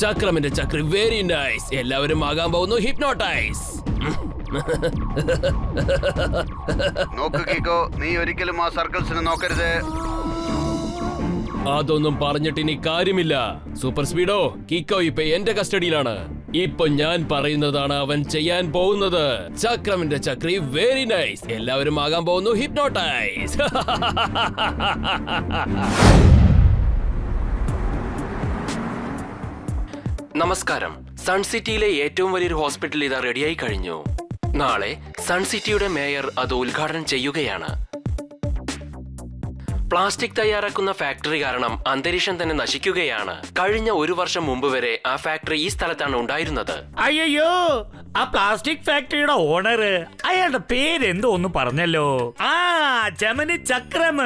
ചക്രമിന്റെ ചക്രി very nice. എല്ലാവരും ആകാൻ പോകുന്നു ഹിപ്നോട്ടൈസ്. നോക്ക് കിക്കോ, നീ ഒരിക്കലും ആ സർക്കിൾസിനെ നോക്കരുത്. അതൊന്നും പറഞ്ഞിട്ട് ഇനി കാര്യമില്ല. സൂപ്പർ സ്പീഡോ, കിക്കോ ഇപ്പൊ എന്റെ കസ്റ്റഡിയിലാണ്. ഇപ്പൊ ഞാൻ പറയുന്നതാണ് അവൻ ചെയ്യാൻ പോകുന്നത്. ചക്രമിന്റെ ചക്രി വെരി നൈസ്. എല്ലാവരും ആകാൻ പോകുന്നു ഹിപ്നോട്ടൈസ്. നമസ്കാരം. സൺ സിറ്റിയിലെ ഏറ്റവും വലിയൊരു ഹോസ്പിറ്റൽ ഇതാ റെഡിയായി കഴിഞ്ഞു. നാളെ സൺ സിറ്റിയുടെ മേയർ അത് ഉദ്ഘാടനം ചെയ്യുകയാണ്. പ്ലാസ്റ്റിക് തയ്യാറാക്കുന്ന ഫാക്ടറി കാരണം അന്തരീക്ഷം തന്നെ നശിക്കുകയാണ്. കഴിഞ്ഞ 1 വർഷം മുമ്പ് വരെ ആ ഫാക്ടറി ഈ സ്ഥലത്താണ് ഉണ്ടായിരുന്നത്. അയ്യോ, ആ പ്ലാസ്റ്റിക് ഫാക്ടറിയുടെ ഓണർ, അയാളുടെ പേരെന്തോ ഒന്ന് പറഞ്ഞല്ലോ. ചമന് ചക്രം.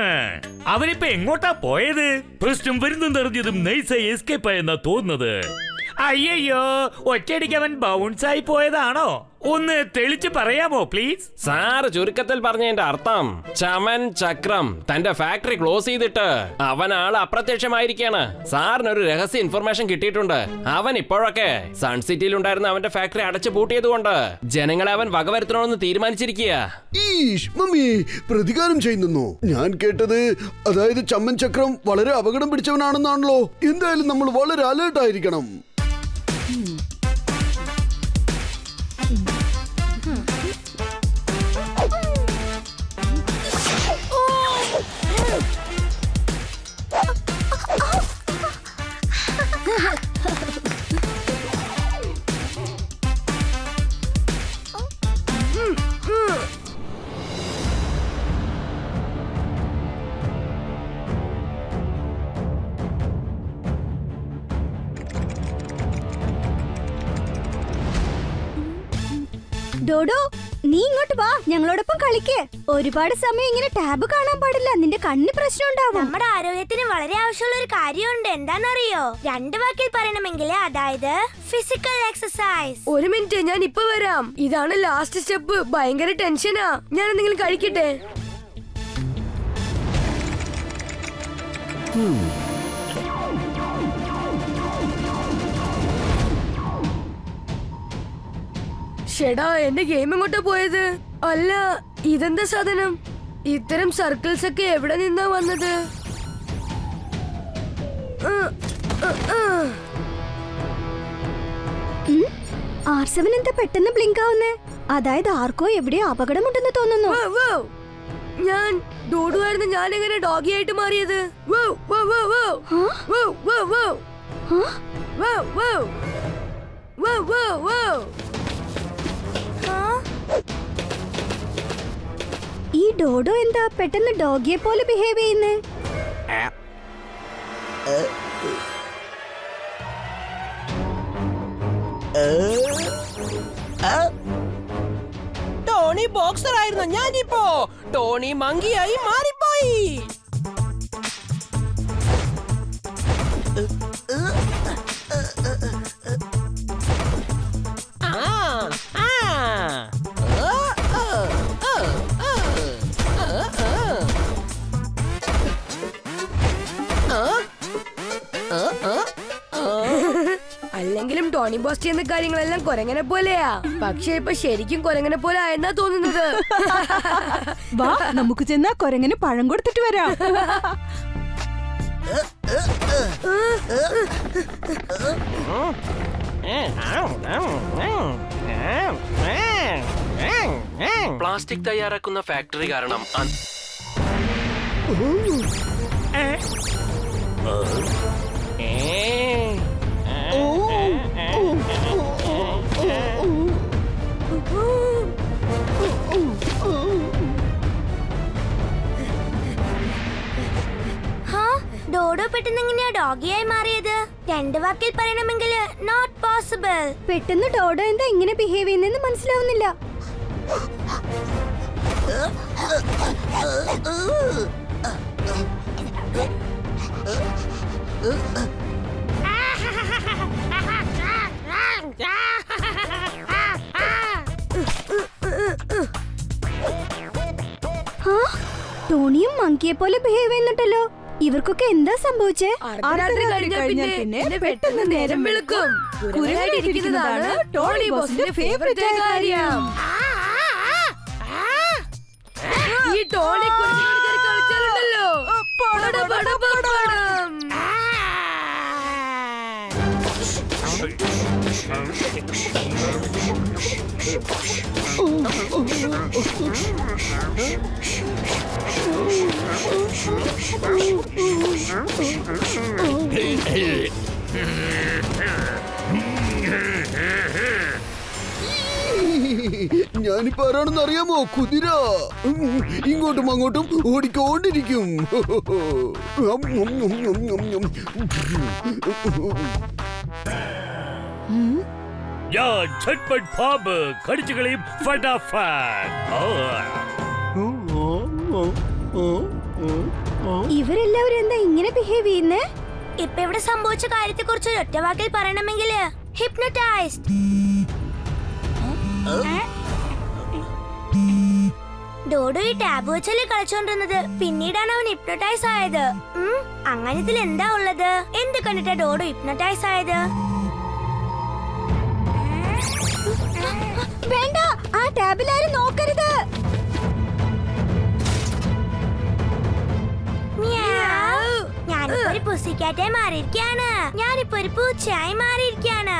അവനിപ്പോ എങ്ങോട്ടാ പോയത്? പ്രശ്നം വരുന്നെന്നറിഞ്ഞതും നൈസായി എസ്കേപ്പ് ആയെന്നാ തോന്നുന്നത്. അയ്യോ, ഒറ്റയടിക്ക് അവൻ ബൗൺസ് ആയി പോയതാണോ? ഒന്ന് തെളിച്ച് പറയാമോ പ്ലീസ്? സാർ, ചുരുക്കത്തിൽ പറഞ്ഞതിന്റെ അർത്ഥം ചമൻ ചക്രം തന്റെ ഫാക്ടറി ക്ലോസ് ചെയ്തിട്ട് അവൻ ആള് അപ്രത്യക്ഷമായിരിക്കാണ്. സാറിനൊരു രഹസ്യ ഇൻഫർമേഷൻ കിട്ടിയിട്ടുണ്ട്. അവൻ ഇപ്പോഴൊക്കെ സൺ സിറ്റിയിൽ ഉണ്ടായിരുന്ന അവന്റെ ഫാക്ടറി അടച്ചു പൂട്ടിയത് കൊണ്ട് ജനങ്ങളെ അവൻ വകവരുത്തണമെന്ന് തീരുമാനിച്ചിരിക്കുക. മമ്മി പ്രതികാരം ചെയ്യുന്നു. ഞാൻ കേട്ടത്, അതായത് ചമ്മൻ ചക്രം വളരെ അപകടം പിടിച്ചവനാണെന്നാണല്ലോ. എന്തായാലും നമ്മൾ വളരെ അലേർട്ട് ആയിരിക്കണം. ഡോഡോ, നീ ഇങ്ങോട്ട് വാ, ഞങ്ങളോടൊപ്പം കളിക്ക്. ഒരുപാട് സമയം ഇങ്ങനെ ടാബ് കാണാൻ പാടില്ല, നിന്റെ കണ്ണിന് പ്രശ്നം ഉണ്ടാവും. നമ്മുടെ ആരോഗ്യത്തിന് വളരെ ആവശ്യമുള്ള ഒരു കാര്യമുണ്ട്. എന്താണെന്നറിയോ? 2 വാക്കിൽ പറയണമെങ്കിൽ അതായത് ഫിസിക്കൽ എക്സസൈസ്. 1 മിനിറ്റ്, ഞാൻ ഇപ്പൊ വരാം. ഇതാണ് ലാസ്റ്റ് സ്റ്റെപ്പ്. ഭയങ്കര ടെൻഷനാ. ഞാൻ എന്തെങ്കിലും കഴിക്കട്ടെ. ഷെടാ, എന്റെ ഗെയിം എങ്ങോട്ടാ പോയത്? അല്ല, ഇതെന്താ സാധനം? ഇത്തരം സർക്കിൾസ് ഒക്കെ എവിടെ നിന്നാ വന്നത്? R7 എന്താ പെട്ടെന്ന് ബ്ലിങ്ക് ആവുന്നേ? അതായത് ആർക്കോ എവിടെയോ അപകടമുണ്ടെന്ന് തോന്നുന്നു. ഞാൻ ഡോഡുവായിരുന്നു. ഞാൻ എങ്ങനെ ഡോഗി ആയിട്ട് മാറിയത്? ഈ ഡോഡോ എന്താ പെട്ടെന്ന് ഡോഗിയെ പോലെ ബിഹേവ് ചെയ്യുന്നേ? ടോണി ബോക്സർ ആയിരുന്നു, ഞാനിപ്പോ ടോണി മങ്കിയായി മാറിപ്പോയി. അല്ലെങ്കിലും ടോണി ബോസ് ചെയ്യുന്ന കാര്യങ്ങളെല്ലാം കൊരങ്ങനെ പോലെയാ. പക്ഷെ ഇപ്പൊ ശരിക്കും കൊരങ്ങനെ പോലെ ആയെന്നാ തോന്നുന്നത്. വാ, നമുക്ക് ചെന്നാ കൊരങ്ങനെ പഴം കൊടുത്തിട്ട് വരാം. പ്ലാസ്റ്റിക് തയ്യാറാക്കുന്ന ഫാക്ടറി കാരണം ഡോഡോ പെട്ടെന്ന് എങ്ങനെയാ ഡോഗിയായി മാറിയത്? 2 വാക്കിൽ പറയണമെങ്കിൽ നോട്ട് പോസിബിൾ. പെട്ടെന്ന് ഡോഡോ എന്താ ഇങ്ങനെ ബിഹേവ് ചെയ്യുന്നെന്ന് മനസ്സിലാവുന്നില്ല. ടോണിയും മങ്കിയെ പോലെ ബിഹേവ് ചെയ്യുന്നുണ്ടല്ലോ. ഇവർക്കൊക്കെ എന്താ സംഭവിച്ചേ? അർദ്ധരാത്രി കഴിഞ്ഞാൽ പിന്നെ പെട്ടെന്ന് നേരം വെളുക്കും. കുരങ്ങനായിട്ടിരിക്കുന്നതാണ് ടോണി ബോസിന്റെ ഫേവറേറ്റ് കാര്യം. ഈ ടോണി കുരങ്ങനോട് കയറി കളിച്ചാലുണ്ടല്ലോ പടപടപടപടം. ഞാനിപ്പോ ആരാണെന്ന് അറിയാമോ? കുതിര. ഇങ്ങോട്ടും അങ്ങോട്ടും ഓടിക്കൊണ്ടിരിക്കും. ഞാൻ ഛട്പട്ട് പാമ്പ് കടിച്ചു കളയും ഫടാഫട്ട്. ഇവരെല്ലാവരും എന്താ ഇങ്ങനെ ബിഹേവ് ചെയ്യുന്നേ? ഇപ്പൊ ഇവിടെ സംഭവിച്ച കാര്യത്തെ കുറിച്ച് ഒറ്റ വാക്കിൽ പറയണമെങ്കിൽ ഹിപ്നോട്ടൈസ്ഡ്. ഡോഡോ ഈ ടാബ് വെച്ചല്ലേ കളിച്ചോണ്ടിരുന്നത്. പിന്നീടാണ് അവൻ ഹിപ്നോട്ടൈസ് ആയത്. അങ്ങനത്തിൽ എന്താ ഉള്ളത്? എന്ത് കണ്ടിട്ടാ ഡോഡോ ഹിപ്നോട്ടൈസ് ആയത്? വേണ്ട, ആ ടാബിലാരും നോക്കരുത്. ഞാനിപ്പോ ഒരു പുസിക്കാറ്റായി മാറിയിരിക്കാണ്. ഞാനിപ്പോ ഒരു പൂച്ചയായി മാറിയിരിക്കാണ്.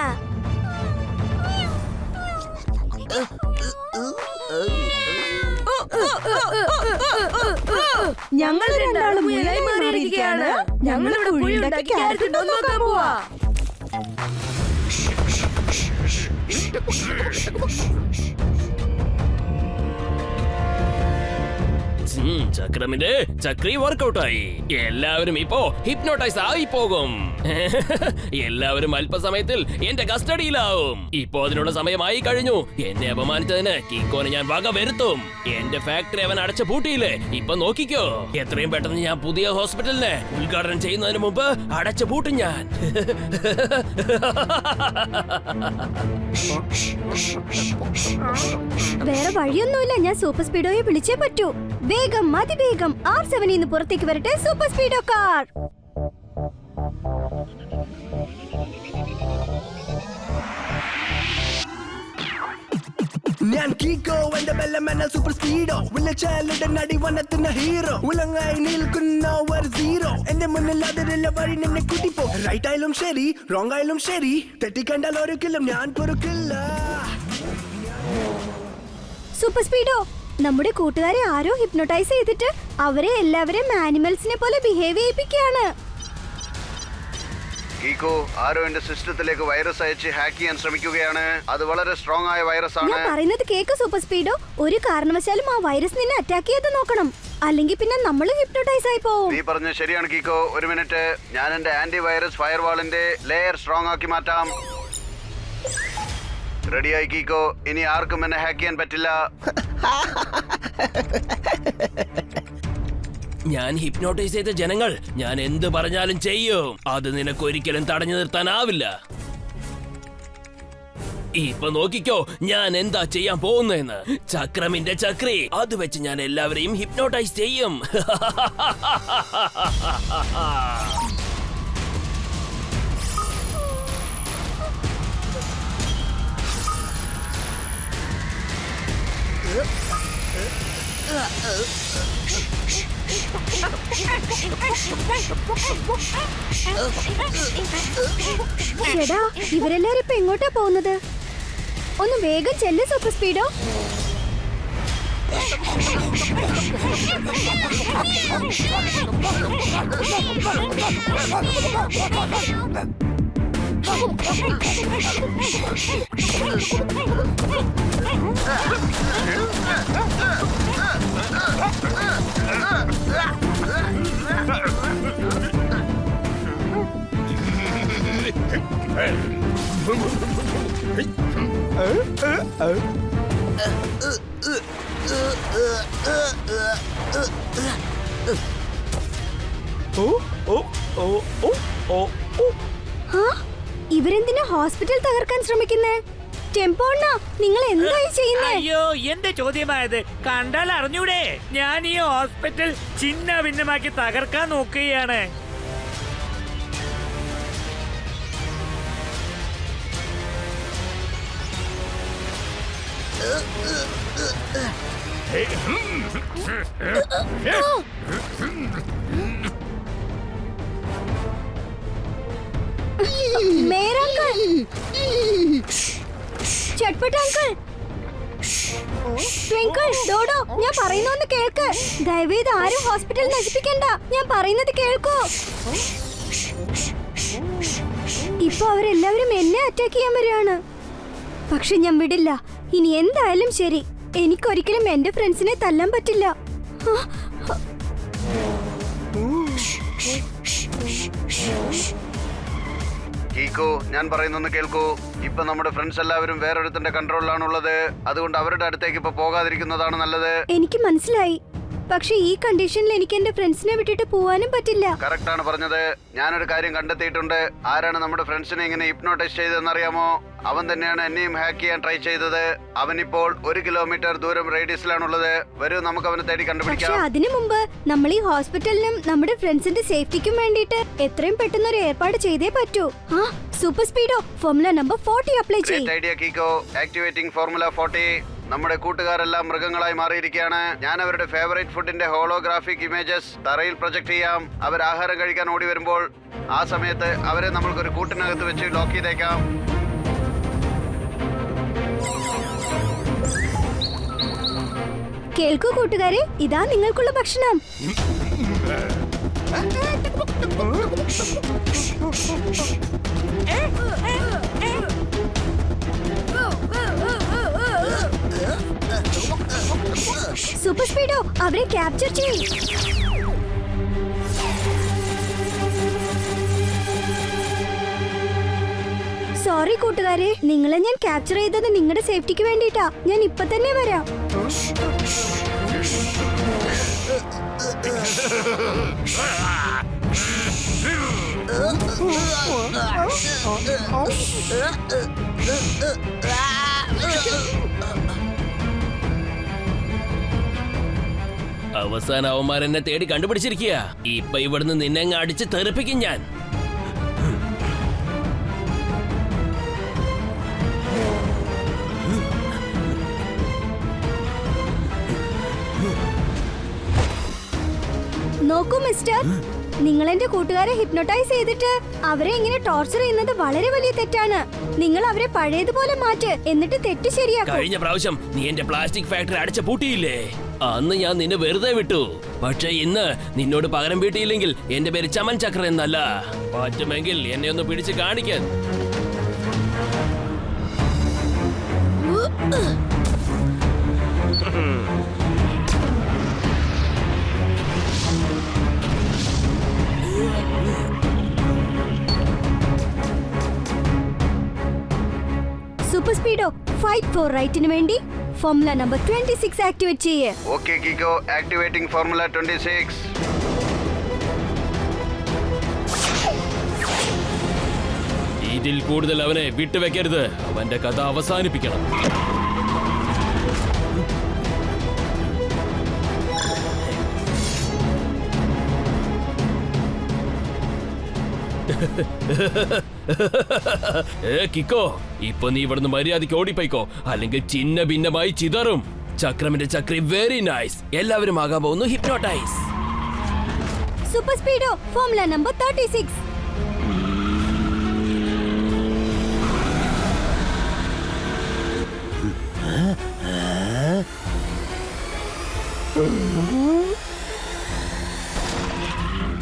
ഞങ്ങൾ രണ്ടാളും മുയലായി മാറിയിരിക്കുകയാണ്. ഞങ്ങളിവിടെ കുഴിയുണ്ടാക്കി ക്യാരറ്റ് ഇട്ട് നോക്കാൻ പോവാ. ചക്രമിന്റെ ചക്രി വർക്കൗട്ടായി. എല്ലാവരും ഇപ്പോ ഹിപ്നോട്ടൈസ് ആയി പോകും. എല്ലാവരും അല്പസമയത്തിൽ എന്റെ കസ്റ്റഡിയിലാവും. ഇപ്പോ അതിനുള്ള സമയമായി കഴിഞ്ഞു. എന്നെ അപമാനിച്ചതിന് കിക്കോനെ ഞാൻ വക വരുത്തും. എന്റെ ഫാക്ടറി അവൻ അടച്ചു പൂട്ടിയില്ലേ? ഇപ്പൊ നോക്കിക്കോ. എത്രയും പെട്ടെന്ന് ഞാൻ പുതിയ ഹോസ്പിറ്റലിനെ ഉദ്ഘാടനം ചെയ്യുന്നതിന് മുമ്പ് അടച്ചു പൂട്ടും ഞാൻ. വേറെ വഴിയൊന്നുമില്ല. ഞാൻ സൂപ്പർ സ്പീഡോയെ വിളിച്ചേ പറ്റൂ. വേഗം, അതിവേഗം R7 നിന്ന് പുറത്തേക്ക് വരട്ടെ സൂപ്പർ സ്പീഡോ കാർ. ഞാൻ കീക്കോ എന്റെ ബെല്ലമെന്ന സൂപ്പർ സ്പീഡോ വിളിച്ചാലുടൻ അടി വന്നെത്തുന്ന ഹീറോ ഉലങ്ങായി നിൽക്കുന്ന ഒരു സീറോ എന്റെ മുന്നിൽ അതിലുള്ള വഴി നിന്നെ കൂട്ടിപ്പോ റൈറ്റ് ആയാലും ശരി റോങ് ആയാലും ശരി തെറ്റിക്കണ്ടാൽ ഒരിക്കലും ഞാൻ പൊറുക്കില്ല. സൂപ്പർ സ്പീഡോ, നമ്മുടെ കൂട്ടുകാരെ ആരോ ഹിപ്നോട്ടൈസ് ചെയ്തിട്ട് അവരെ എല്ലാവരെയും ആനിമൽസിനെ പോലെ ബിഹേവ് ചെയ്യിപ്പിക്കുകയാണ്. കീക്കോ, ആരോ എന്റെ സിസ്റ്റത്തിലേക്ക് വൈറസ് അയച്ച് ഹാക്ക് ചെയ്യാൻ ശ്രമിക്കുകയാണ്. അത് വളരെ സ്ട്രോങ് ആയ വൈറസ് ആണ്. ഞാൻ പറയുന്നത് കേക്ക് സൂപ്പർ സ്പീഡോ. ഒരു കാരണവശാലും ആ വൈറസ് നിന്നെ അറ്റാക്ക് ചെയ്ത് നോക്കണം. അല്ലെങ്കിൽ പിന്നെ നമ്മൾ ഹിപ്നോട്ടൈസ് ആയി പോവും. നീ പറഞ്ഞ ശരിയാണ് കീക്കോ. ഒരു മിനിറ്റ്, ഞാൻ എന്റെ ആന്റി വൈറസ് ഫയർവാളിന്റെ ലെയർ സ്ട്രോങ് ആക്കി മാറ്റാം. റെഡിയായി കീക്കോ. ഇനി ആർക്കും എന്നെ ഹാക്ക് ചെയ്യാൻ പറ്റില്ല. ഞാൻ ഹിപ്നോട്ടൈസ് ചെയ്ത ജനങ്ങൾ ഞാൻ എന്ത് പറഞ്ഞാലും ചെയ്യും. അത് നിനക്ക് ഒരിക്കലും തടഞ്ഞു നിർത്താനാവില്ല. ഇപ്പൊ നോക്കിക്കോ ഞാൻ എന്താ ചെയ്യാൻ പോകുന്നതെന്ന്. ചക്രമിന്റെ ചക്രി അത് വെച്ച് ഞാൻ എല്ലാവരെയും ഹിപ്നോട്ടൈസ് ചെയ്യും. ചേടാ, ഇവരെല്ലാരും ഇപ്പൊ എങ്ങോട്ടാ പോകുന്നത്? ഒന്ന് വേഗം ചെല്ല് സൂപ്പർ സ്പീഡോ. ഇവരെന്തിനാ ഹോസ്പിറ്റൽ തകർക്കാൻ ശ്രമിക്കുന്നേ? ടെമ്പോണ്ണ നിങ്ങൾ എന്തായി ചെയ്യുന്നേ? അയ്യോ എന്റെ ചോദ്യമായത് കണ്ടാൽ അറിഞ്ഞൂടെ? ഞാൻ ഈ ഹോസ്പിറ്റൽ ചിന്ന ഭിന്നമാക്കി തകർക്കാൻ നോക്കുകയാണ്. Mayor uncle, Chatpat uncle, twinkle, Dodo, ഞാൻ പറയുന്നൊന്ന് കേൾക്ക്. ദയവേത് ആരും ഹോസ്പിറ്റൽ നശിപ്പിക്കണ്ട. ഞാൻ പറയുന്നത് കേൾക്കൂ. ഇപ്പൊ അവരെല്ലാവരും എന്നെ അറ്റാക്ക് ചെയ്യാൻ വരികയാണ്. പക്ഷെ ഞാൻ വിടില്ല. ഇനി എന്തായാലും ശരി, എനിക്കൊരിക്കലും എന്റെ ഫ്രണ്ട്സിനെ തല്ലാൻ പറ്റില്ല. കീക്കോ, ഞാൻ പറയുന്നൊന്ന് കേൾക്കൂ. ഇപ്പൊ നമ്മുടെ ഫ്രണ്ട്സ് എല്ലാവരും വേറൊരുത്തന്റെ കൺട്രോളിലാണുള്ളത്. അതുകൊണ്ട് അവരുടെ അടുത്തേക്ക് ഇപ്പൊ പോകാതിരിക്കുന്നതാണ് നല്ലത്. എനിക്ക് മനസ്സിലായി. പക്ഷെ ഈ കണ്ടീഷനിൽ എനിക്ക് എന്റെ ഫ്രണ്ട്സിനെ വിട്ടിട്ട് പോവാനും പറ്റില്ല. കറക്റ്റ് ആണ് പറഞ്ഞത്. ഞാനൊരു കാര്യം കണ്ടെത്തിയിട്ടുണ്ട്. ആരാണ് നമ്മുടെ ഫ്രണ്ട്സിനെ ഇങ്ങനെ ഹിപ്നോട്ടൈസ് ചെയ്തതെന്നറിയാമോ? അവൻ തന്നെയാണ് എന്നെയും ഹാക്ക് ചെയ്യാൻ ട്രൈ ചെയ്തത്. അവനിപ്പോൾ 1 കിലോമീറ്റർ ദൂരം റേഡിയസിലാണുള്ളത്. വരൂ, നമുക്ക് അവനെ തേടി പക്ഷെ കണ്ടുപിടിക്കാം. അതിനു മുമ്പ് നമ്മൾ ഈ ഹോസ്പിറ്റലിനും നമ്മുടെ ഫ്രണ്ട്സിന്റെ സേഫ്റ്റിക്കും വേണ്ടിയിട്ട് എത്രയും പെട്ടെന്ന് ഒരു ഏർപ്പാട് ചെയ്തേ പറ്റൂ. ആ super Speedo formula number 40 apply ചെയ്യും. Great idea Kicko. Activating formula 40. നമ്മുടെ കൂട്ടുകാരെല്ലാം മൃഗങ്ങളായി മാറിയിരിക്കുകയാണ്. ഞാൻ അവരുടെ ഫേവറേറ്റ് ഫുഡിന്റെ ഹോളോഗ്രാഫിക് ഇമേജസ് തറയിൽ പ്രൊജക്ട് ചെയ്യാം. അവർ ആഹാരം കഴിക്കാൻ ഓടി വരുമ്പോൾ ആ സമയത്ത് അവരെ നമ്മൾക്കൊരു കൂട്ടിനകത്ത് വെച്ച് ലോക്ക് ചെയ്തേക്കാം. കേൾക്കൂ കൂട്ടുകാരെ, ഇതാ നിങ്ങൾക്കുള്ള ഭക്ഷണം. സൂപ്പർ സ്പീഡോ അവരെ ക്യാപ്ചർ ചെയ്യും. സോറി കൂട്ടുകാരെ, നിങ്ങളെ ഞാൻ ക്യാപ്ചർ ചെയ്തത് നിങ്ങളുടെ സേഫ്റ്റിക്ക് വേണ്ടിട്ടാ. ഞാൻ ഇപ്പൊ തന്നെ വരാം. അവസാന അവന്മാരെന്നെ തേടി കണ്ടുപിടിച്ചിരിക്കുക. ഇപ്പൊ ഇവിടുന്ന് നിന്നെ അങ്ങ് അടിച്ച് തെറിപ്പിക്കും ഞാൻ. നോക്കൂ മിസ്റ്റർ, നിങ്ങൾ എന്റെ കൂട്ടുകാരെ ഹിപ്നോട്ടൈസ് ചെയ്തിട്ട് അവരെ ഇങ്ങനെ ടോർച്ചർ ചെയ്യുന്നത് വളരെ വലിയ തെറ്റാണ്. നിങ്ങൾ അവരെ പഴയതുപോലെ മാറ്റ്, എന്നിട്ട് തെറ്റ് ശരിയാക്കും. കഴിഞ്ഞ പ്രാവശ്യം നീ എന്റെ പ്ലാസ്റ്റിക് ഫാക്ടറി അടച്ച പൂട്ടിയില്ലേ? അന്ന് ഞാൻ നിന്നെ വെറുതെ വിട്ടു. പക്ഷെ ഇന്ന് നിന്നോട് പകരം വീട്ടിയില്ലെങ്കിൽ എന്റെ പേര് ചമൻ ചക്ര എന്നല്ല. പറ്റുമെങ്കിൽ എന്നെ ഒന്ന് പിടിച്ച് കാണിക്കാൻ. സൂപ്പർ സ്പീഡോ ഫൈറ്റ് ഫോർ റൈറ്റിന് വേണ്ടി ഫോർമുല നമ്പർ 26 ആക്ടിവേറ്റ് ചെയ്യേ. Okay Kicko, activating formula 26. ഇതിൽ കൂടുതൽ അവനെ വിട്ടുവെക്കരുത്. അവന്റെ കഥ അവസാനിപ്പിക്കണം. കിക്കോ, ഇപ്പൊ നീ ഇവിടുന്ന് മര്യാദയ്ക്ക് ഓടിപ്പോയിക്കോ, അല്ലെങ്കിൽ ചിന്ന ഭിന്നമായി ചിതറും. ചക്രമിന്റെ ചക്രി വെരി നൈസ്. എല്ലാവരും ആകാൻ പോകുന്നു hypnotise. Super Speedo formula number 36.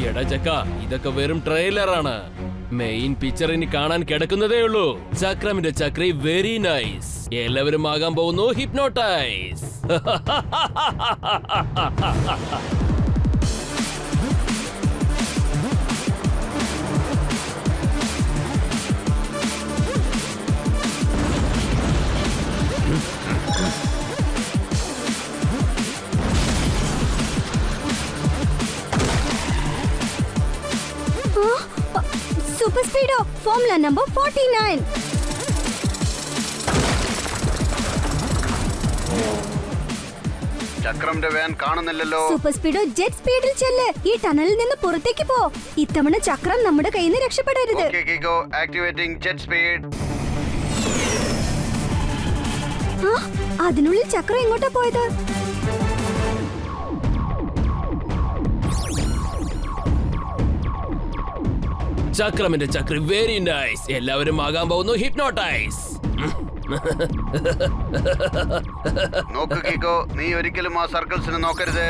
എടാ ചക്ക, ഇതൊക്കെ വെറും ട്രെയിലറാണ്. മെയിൻ പിക്ചർ ഇനി കാണാൻ കിടക്കുന്നതേ ഉള്ളൂ. ചക്രമിന്റെ ചക്രി വെരി നൈസ്. എല്ലാവരും ആകാൻ പോകുന്നു hypnotise. Super Speedo formula number 49. ചക്രമിന്റെ വാൻ കാണുന്നില്ലല്ലോ. സൂപ്പർ സ്പീഡോ ജെറ്റ് സ്പീഡിൽ ചെല്ല്. ഈ ടണലിൽ നിന്ന് പുറത്തേക്ക് പോ. ഇത്തവണ ചക്രം നമ്മുടെ കയ്യിൽ നിന്ന് രക്ഷപ്പെടരുത്. Okay Kicko, activating jet speed. ആ, അതിനുള്ളിൽ ചക്രം എങ്ങോട്ടാ പോയത്? ചക്രമിന്റെ ചക്രി വെരി നൈസ്. എല്ലാവരും ആകാൻ പോകുന്നു ഹിപ്നോട്ടൈസ്. നോക്ക് കീക്കോ, നീ ഒരിക്കലും ആ സർക്കിൾസിന് നോക്കരുത്.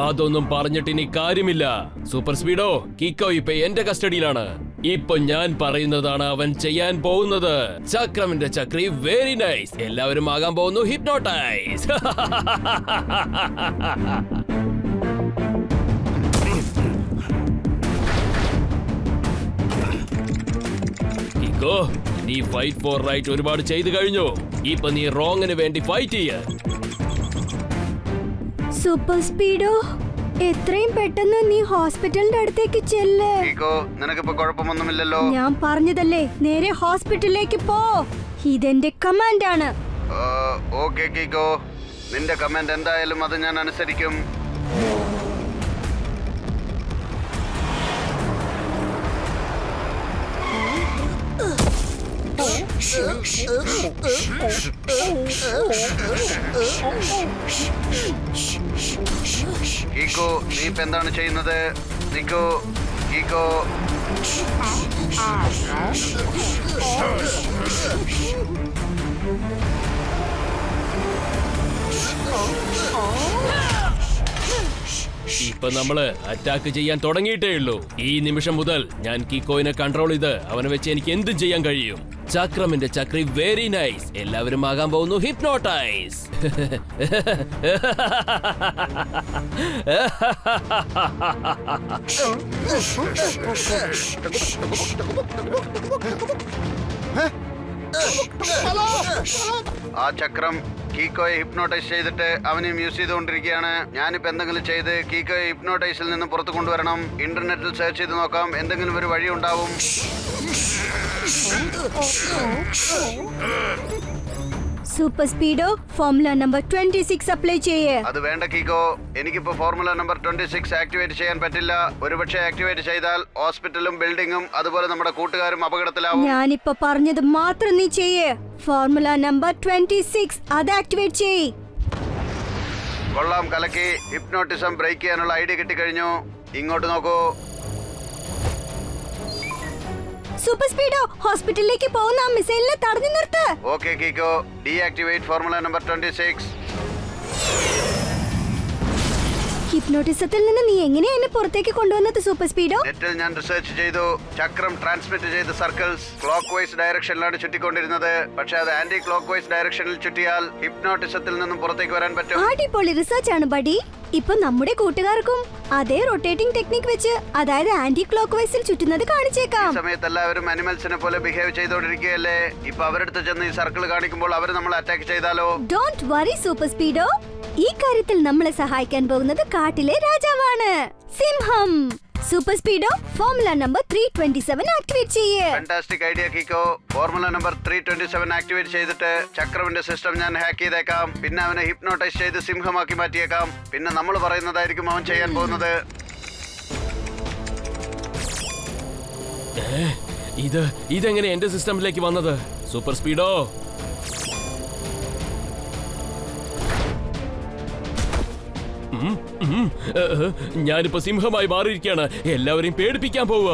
അതൊന്നും പറഞ്ഞിട്ട് ഇനി കാര്യമില്ല. സൂപ്പർ സ്പീഡോ, കിക്കോ ഇപ്പൊ എന്റെ കസ്റ്റഡിയിലാണ്. ഇപ്പൊ ഞാൻ പറയുന്നതാണ് അവൻ ചെയ്യാൻ പോകുന്നത്. ചക്രമിന്റെ ചക്രി വെരി നൈസ്. എല്ലാവരും ആകാൻ പോകുന്നു ഹിപ്നോട്ടൈസ്. കിക്കോ, നീ ഫൈറ്റ് ഫോർ റൈറ്റ് ഒരുപാട് ചെയ്തു കഴിഞ്ഞു. ഇപ്പൊ നീ റോങ്ങിന് വേണ്ടി ഫൈറ്റ് ചെയ്യ. സൂപ്പർ സ്പീഡോ, എത്രയും പെട്ടെന്ന് നീ ഹോസ്പിറ്റലിന്റെ അടുത്തേക്ക് ചെല്ല്. കീക്കോ, നിനക്കിപ്പോ കുഴപ്പമൊന്നുമില്ലല്ലോ. ഞാൻ പറഞ്ഞതല്ലേ, നേരെ ഹോസ്പിറ്റലിലേക്ക് പോ. ഇതെന്റെ കമാൻഡ് ആണ്. ഓക്കേ കീക്കോ, നിന്റെ കമന്റ് എന്തായാലും അത് ഞാൻ അനുസരിക്കും. കീക്കോ, നീ ഇപ്പൊ എന്താണ് ചെയ്യുന്നത്? നിക്കോ കീക്കോ. ഇപ്പൊ നമ്മള് അറ്റാക്ക് ചെയ്യാൻ തുടങ്ങിയിട്ടേ ഉള്ളൂ. ഈ നിമിഷം മുതൽ ഞാൻ കിക്കോയിനെ കൺട്രോൾ ചെയ്ത് അവനെ വെച്ച് എനിക്ക് എന്തും ചെയ്യാൻ കഴിയും. ചക്രമിന്റെ ചക്രി വെരി നൈസ്. എല്ലാവരും ആകാൻ പോകുന്നു ഹിപ്നോട്ടൈസ്. ആ ചക്രം കീക്കോയെ ഹിപ്നോട്ടൈസ് ചെയ്തിട്ട് അവനെയും യൂസ് ചെയ്തുകൊണ്ടിരിക്കുകയാണ്. ഞാനിപ്പോ എന്തെങ്കിലും ചെയ്ത് കീക്കോയെ ഹിപ്നോട്ടൈസിൽ നിന്ന് പുറത്തു കൊണ്ടുവരണം. ഇന്റർനെറ്റിൽ സെർച്ച് ചെയ്ത് നോക്കാം, എന്തെങ്കിലും ഒരു വഴി ഉണ്ടാവും. Super Speedo, formula number 26 apply ചെയ്യേ. അത് വേണ്ട കീക്കോ, എനിക്കിപ്പോ ഫോർമുല നമ്പർ 26 ആക്ടിവേറ്റ് ചെയ്യാൻ പറ്റില്ല. ഒരുപക്ഷെ ആക്ടിവേറ്റ് ചെയ്താൽ ഹോസ്പിറ്റലും ബിൽഡിംഗും അതുപോലെ നമ്മുടെ കൂട്ടുകാരും അപകടത്തിലാവും. ഞാനിപ്പോ പറഞ്ഞത് മാത്രം നീ ചെയ്യേ. ഫോർമുല നമ്പർ 26 അത് ആക്ടിവേറ്റ് ചെയ്യ്. കൊള്ളാം, കലക്കി. ഹിപ്നോട്ടിസം ബ്രേക്ക് ചെയ്യാനുള്ള ഐഡിയ കിട്ടിക്കഴിഞ്ഞു. ഇങ്ങോട്ട് നോക്കൂ. സൂപ്പർ സ്പീഡോ, ഹോസ്പിറ്റലിലേക്ക് പോകുന്ന ആ മിസൈലിനെ തടഞ്ഞു നിർത്ത്. Okay Kicko, deactivate formula number 26. ഹിപ്നോട്ടിസത്തിൽ നിന്ന് നീ എങ്ങനെയാ എന്നെ പുറത്തേക്ക് കൊണ്ടുവന്നത് സൂപ്പർ സ്പീഡോ? നെറ്റിൽ ഞാൻ റിസർച്ച് ചെയ്തു. ചക്രം ട്രാൻസ്മിറ്റ് ചെയ്ത സർക്കിൾസ് ക്ലോക്ക് വൈസ് ഡയറക്ഷനിലാണ് ചുറ്റിക്കൊണ്ടിരുന്നത്. പക്ഷെ അത് ആന്റി ക്ലോക്ക് വൈസ് ഡയറക്ഷനിൽ ചുറ്റിയാൽ ഹിപ്നോട്ടിസത്തിൽ നിന്നും പുറത്തേക്ക് വരാൻ പറ്റും. അടിപൊളി റിസർച്ച് ആണ് ബഡി. ഇപ്പൊ നമ്മുടെ കൂട്ടുകാർക്കും അതേ റൊട്ടേറ്റിംഗ് ടെക്നിക് വെച്ച്, അതായത് ആന്റി ക്ലോക്ക് വൈസിൽ ചുറ്റുന്നത് കാണിച്ചേക്കാം. സമയത്ത് എല്ലാവരും അനിമൽസിനെ പോലെ ബിഹേവ് ചെയ്തോണ്ടിരിക്കുകയല്ലേ. ഇപ്പൊ അവരെടുത്ത് ചെന്ന് ഈ സർക്കിൾ കാണിക്കുമ്പോൾ അവർ നമ്മളെ അറ്റാക്ക് ചെയ്താലോ? ഡോണ്ട് വറി സൂപ്പർ സ്പീഡോ, ഈ കാര്യത്തിൽ നമ്മളെ സഹായിക്കാൻ പോകുന്നത് കാട്ടിലെ രാജാവാണ്, സിംഹം. Super Speedo, formula number 327 activate ചെയ്യേ. Fantastic idea Kicko. Formula number 327 activate ചെയ്തിട്ട് ചക്രമിന്റെ സിസ്റ്റം ഞാൻ ഹാക്ക് ചെയ്തേക്കാം. പിന്നെ അവനെ ഹിപ്നോട്ടൈസ് ചെയ്ത് സിംഹമാക്കി മാറ്റിയേക്കാം. പിന്നെ നമ്മൾ പറയുന്നതായിരിക്കും അവൻ ചെയ്യാൻ പോകുന്നത്. ഇതെങ്ങനെ എന്റെ സിസ്റ്റമിലേക്ക് വന്നത്? സൂപ്പർ സ്പീഡോ, ഞാനിപ്പോ സിംഹമായി മാറിയിരിക്കുകയാണ്. എല്ലാവരെയും പേടിപ്പിക്കാൻ പോവുക.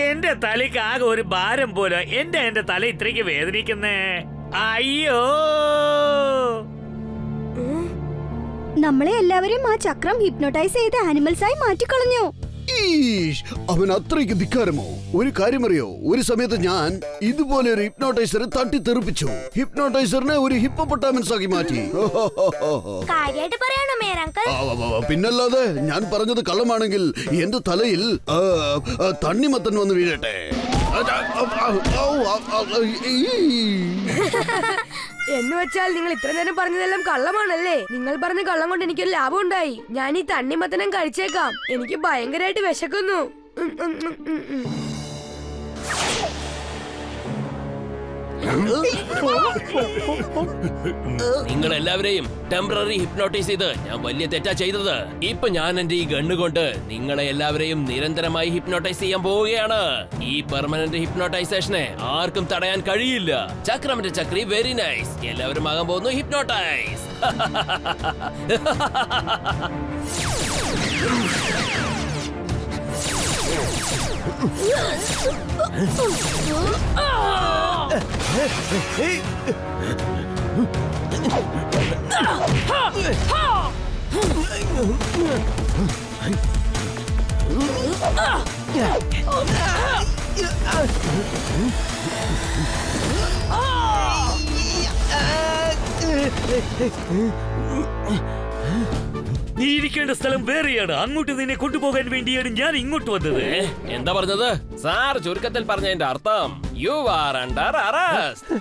എന്റെ തലയ്ക്ക് ആകെ ഒരു ഭാരം പോലെ എന്റെ തല ഇത്രയ്ക്ക് വേദനിക്കുന്നേ. അയ്യോ, നമ്മളെ എല്ലാവരും ആ ചക്രം ഹിപ്നോട്ടൈസ് ചെയ്ത് ആനിമൽസ് ആയി മാറ്റിക്കളഞ്ഞു. ഈഷ്, അവൻ അത്രയ്ക്ക് ധിക്കാരമോ? ഒരു കാര്യമറിയോ, ഒരു സമയത്ത് ഞാൻ ഇതുപോലെ ഒരു ഹിപ്നോട്ടൈസറെ തട്ടിത്തെറിപ്പിച്ചു. ഹിപ്നോട്ടൈസറിനെ ഒരു ഹിപ്പോപ്പൊട്ടാമൻസ് ആക്കി മാറ്റി. കാര്യമായിട്ട് പറയണോ മേരങ്കൾ? പിന്നല്ലാതെ, ഞാൻ പറഞ്ഞത് കള്ളമാണെങ്കിൽ എന്റെ തലയിൽ തണ്ണിമത്തൻ വന്ന് വീഴട്ടെ. എന്ന് വെച്ചാൽ നിങ്ങൾ ഇത്ര നേരം പറഞ്ഞതെല്ലാം കള്ളമാണല്ലേ? നിങ്ങൾ പറഞ്ഞ കള്ളം കൊണ്ട് എനിക്കൊരു ലാഭം ഉണ്ടായി. ഞാൻ ഈ തണ്ണിമത്തനം കഴിച്ചേക്കാം. എനിക്ക് ഭയങ്കരമായിട്ട് വിശക്കുന്നു. നിങ്ങൾ എല്ലാവരെയും ടെമ്പററി ഹിപ്നോട്ടൈസ് ചെയ്ത് ഞാൻ വലിയ തെറ്റാ ചെയ്തത്. ഇപ്പൊ ഞാൻ എന്റെ ഈ ഗണ്ണ് കൊണ്ട് നിങ്ങളെ എല്ലാവരെയും നിരന്തരമായി ഹിപ്നോട്ടൈസ് ചെയ്യാൻ പോവുകയാണ്. ഈ പെർമനന്റ് ഹിപ്നോട്ടൈസേഷനെ ആർക്കും തടയാൻ കഴിയില്ല. ചക്രമിന്റെ ചക്രി വെരി നൈസ്. എല്ലാവരും ആകാൻ പോകുന്നു ഹിപ്നോട്ടൈസ്. നീ ഇരിക്കേണ്ട സ്ഥലം വേറെയാണ്. അങ്ങോട്ട് നിന്നെ കൊണ്ടുപോകാൻ വേണ്ടിയാണ് ഞാൻ ഇങ്ങോട്ട് വന്നത്. എന്താ പറഞ്ഞത് സാർ? ചുരുക്കത്തിൽ പറഞ്ഞതിന്റെ അർത്ഥം യു ആർ അണ്ടർ അറസ്റ്റ്.